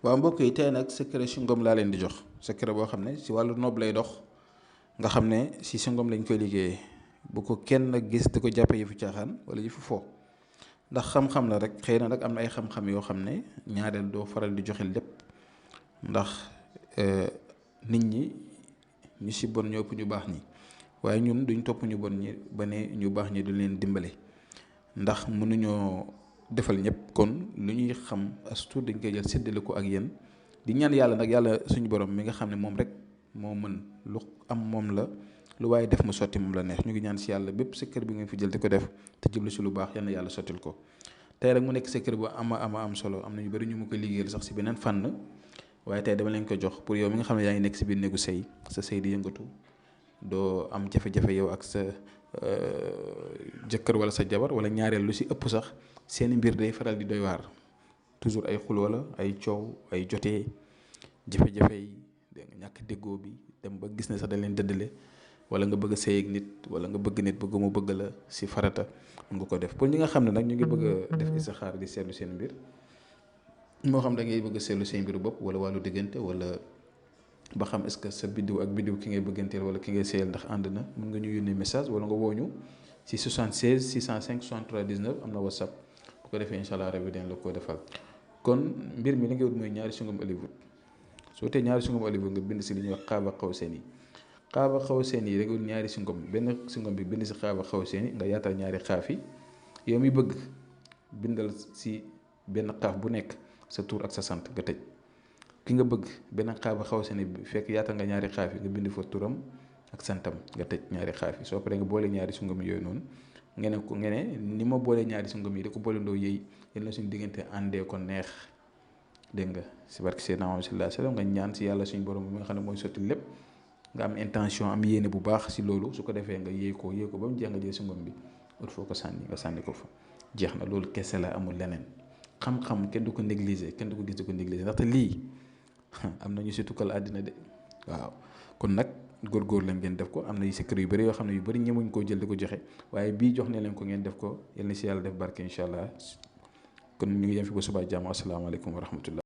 waaw mbokk yi tey nag secret si ngom laa leen di jox secret boo xam ne si wàllu noob lay dox nga xam ne si ngom lañ koy liggéeyee bu ko kenn gis di ko jàppe yëfu caaxaan wala yëfu fo ndax xam-xam la rek xëy na nag am na ay xam-xam yoo xam ne ñaareel doo faral di joxe lépp ndax nit ñi ñu si bon ñoo ëpp ñu baax ñi waaye ñun duñ topp ñu bon ñi ba ne ñu baax ñi du leen dimbale ndax mënuñoo defal ñëpp kon lu ñuy xam as tuut dañ koy jël séddale ko ak yéen di ñaan yàlla nag yàlla suñu borom mi nga xam ne moom rek moo mën lu am moom la lu waaye def mu sotti moom la neex ñu ngi ñaan si yàlla bépp secret bi ngeen fi jël di ko def te jublu si lu baax yal na yàlla sottil ko tey rek mu nekk secret bu am solo am na ñu bari ñu ma koy liggéeyal sax si beneen fànn waaye tey dama leen ko jox pour yow mi nga xam ne yaa ngi nekk si biir néegu sëy sa sëy di yëngatu doo am jafe-jafe yow ak sa jëkkër wala sa jabar wala ñaareel lu si ëpp sax seeni mbir day faral di doy waar toujours ay xuloo la ay coow ay jotee jafe-jafe yi dégg nga ñàkk déggoo bi dem ba gis ne sax dañ leen dëddale wala nga bëgg a sëy ak nit wala nga bëgg nit bëgg mu bëgg la si farata mun nga ko def pour ñi nga xam ne nag ñu ngi bëgg a def istixaar di seetlu seen mbir moo xam da ngay bëgg a seetlu seen mbiru bopp wala wàllu diggante wala ba xam est-ce que sa biddiw ak biddiw ki ngay bëgganteel wala ki ngay sëyal ndax ànd na mën nga ñu yónnee message wala nga woo ñu si 76 605 63 19 am na whatsapp bu ko defee incha allah rabi dañ la ko defal kon mbir mi li nga wut mooy ñaari sungum Hollywood soo tee ñaari sungum Hollywood nga bind si li ñuy wax xaaba xaw seen yi xaaba xaw seen yi da nga wut ñaari sungum benn sungum bi bind si xaaba xaw seen yi nga yaatal ñaari xaaf yi yow mi bëgg bindal si benn xaaf bu nekk sa tur ak sa sant nga tëj ki nga bëgg benn xaaba xaw seen bi fekk yaatal nga ñaari xaaf yi nga bind fa turam ak santam nga tëj ñaari xaaf yi soo paree nga boole ñaari sungum yooyu noonu nga ne ni ma boolee ñaari sungum yi da ko boole ndoo yëy yal na suñu diggante àndee ko neex dégg nga si barke Seydina Muhammad sallallahu alayhi wasallam nga ñaan si yàlla suñu borom bi nga xam ne mooy sotti lépp nga am intention am yéene bu baax si loolu su ko defee nga yéey ko ba mu jeex nga jël sungum bi ut foo ko sànni nga sànni ko fa jeex na loolu kese la amul leneen xam-xam kenn du ko négliger kenn du ko gis di ko négliger ndaxte lii am na ñu si tukkal àddina de waaw kon nag góorgóor leen ngeen def ko am na yu secret yu bëri yoo xam ne yu bëri ñemuñ koo jël di ko joxe waaye bii jox ne leen ko ngeen def ko yal na si yàlla def barke incha allah kon ñu ngi yem fi ba subaa jàmm asalaamaaleykum wa rahmatullah